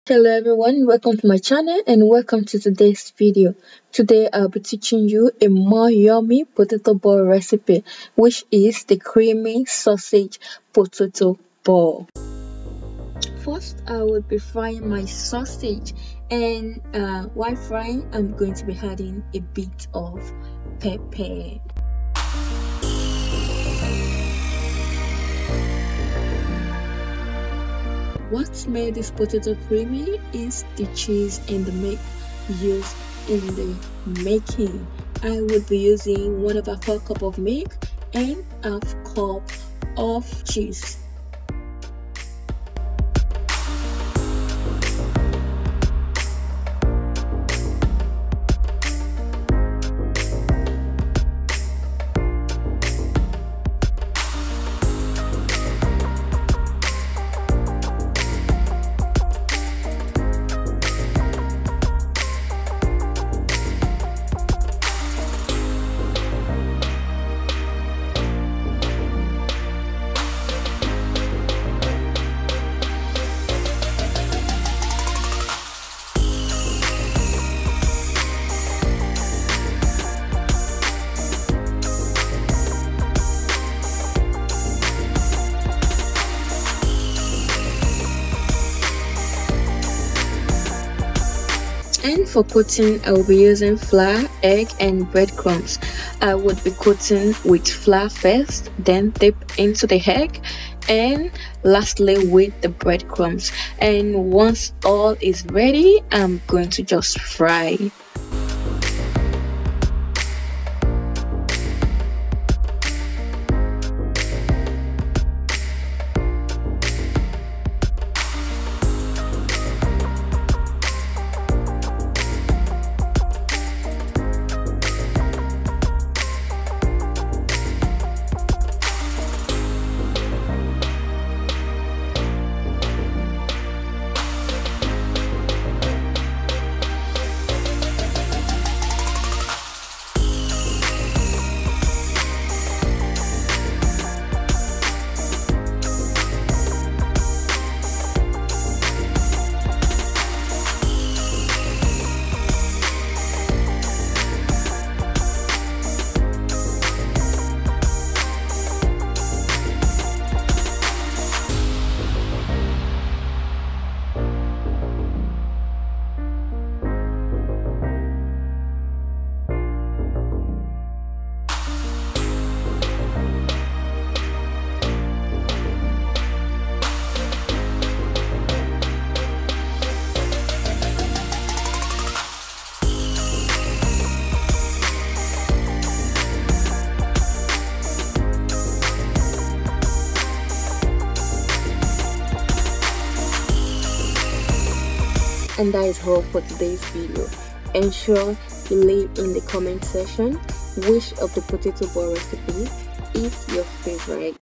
Hello everyone, welcome to my channel and welcome to today's video. Today I'll be teaching you a more yummy potato ball recipe, which is the creamy sausage potato ball. First, I will be frying my sausage, and while frying I'm going to be adding a bit of pepper. What made this potato creamy is the cheese and the milk used in the making. I would be using 1/4 cup of milk and 1/2 cup of cheese. And for coating, I will be using flour, egg, and breadcrumbs. I would be coating with flour first, then dip into the egg, and lastly with the breadcrumbs. And once all is ready, I'm going to just fry. And that is all for today's video. Ensure you leave in the comment section which of the potato ball recipe is your favorite.